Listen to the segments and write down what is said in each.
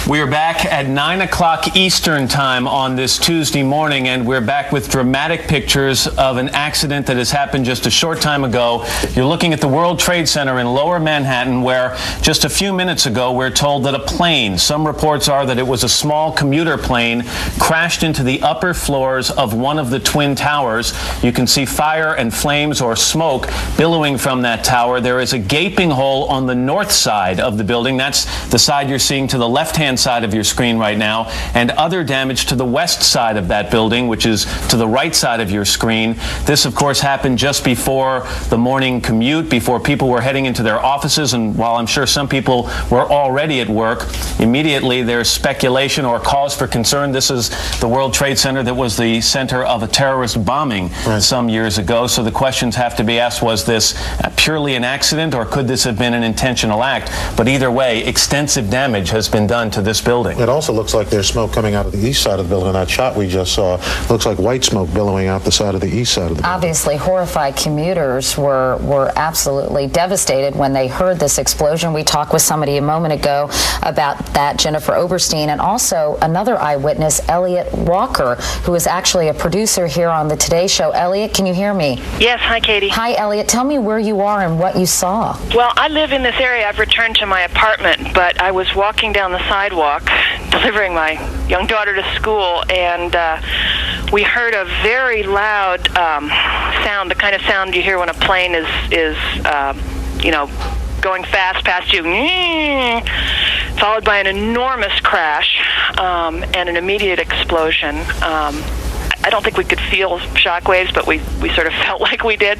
We are back at 9 o'clock Eastern time on this Tuesday morning, and we're back with dramatic pictures of an accident that has happened just a short time ago. You're looking at the World Trade Center in Lower Manhattan, where just a few minutes ago we're told that a plane, some reports are that it was a small commuter plane, crashed into the upper floors of one of the Twin Towers. You can see fire and flames or smoke billowing from that tower. There is a gaping hole on the north side of the building. That's the side you're seeing to the left-hand side of your screen right now, and other damage to the west side of that building, which is to the right side of your screen. This, of course, happened just before the morning commute, before people were heading into their offices, and while I'm sure some people were already at work, immediately there's speculation or cause for concern. This is the World Trade Center that was the center of a terrorist bombing some years ago, so the questions have to be asked, was this purely an accident, or could this have been an intentional act? But either way, extensive damage has been done to this building. It also looks like there's smoke coming out of the east side of the building. That shot we just saw looks like white smoke billowing out the side of the east side of the building. Obviously, horrified commuters were absolutely devastated when they heard this explosion. We talked with somebody a moment ago about that, Jennifer Oberstein, and also another eyewitness, Elliot Walker, who is actually a producer here on the Today Show. Elliot, can you hear me? Yes, hi, Katie. Hi, Elliot. Tell me where you are and what you saw. Well, I live in this area. I've returned to my apartment, but I was walking down the sidewalk delivering my young daughter to school, and we heard a very loud sound, the kind of sound you hear when a plane is going fast past you, followed by an enormous crash and an immediate explosion. I don't think we could feel shockwaves, but we sort of felt like we did.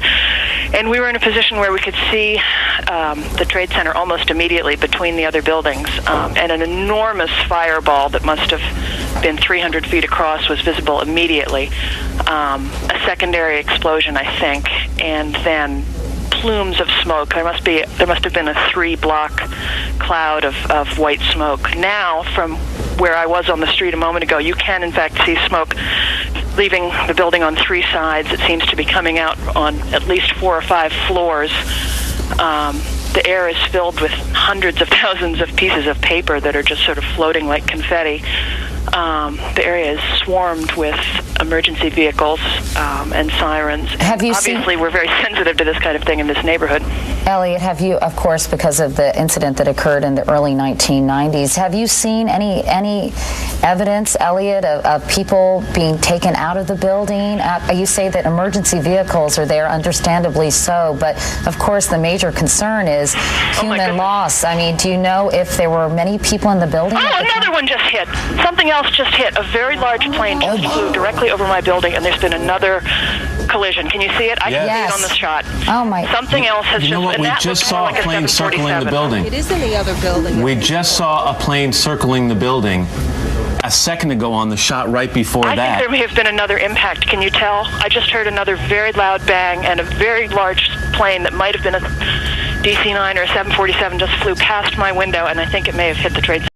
And we were in a position where we could see the Trade Center almost immediately between the other buildings. And an enormous fireball that must have been 300 feet across was visible immediately. A secondary explosion, I think, and then plumes of smoke. There must have been a 3-block cloud of white smoke. Now, from where I was on the street a moment ago, you can in fact see smoke leaving the building on 3 sides. It seems to be coming out on at least 4 or 5 floors. The air is filled with hundreds of thousands of pieces of paper that are just sort of floating like confetti. The area is swarmed with emergency vehicles and sirens. Obviously, we're very sensitive to this kind of thing in this neighborhood. Elliot, have you, of course, because of the incident that occurred in the early 1990s, have you seen any evidence, Elliot, of people being taken out of the building? You say that emergency vehicles are there, understandably so, but of course the major concern is human loss. I mean, do you know if there were many people in the building? Oh, another one just hit. Something else just hit. A very large plane just flew directly over my building, and there's been another collision. Can you see it? I can see it on the shot. Oh my! Something else has You know what? We just saw a plane circling the building. It is in the other building. We just saw a plane circling the building a second ago on the shot right before that. I think there may have been another impact. Can you tell? I just heard another very loud bang, and a very large plane that might have been a DC-9 or a 747 just flew past my window, and I think it may have hit the Trade Center.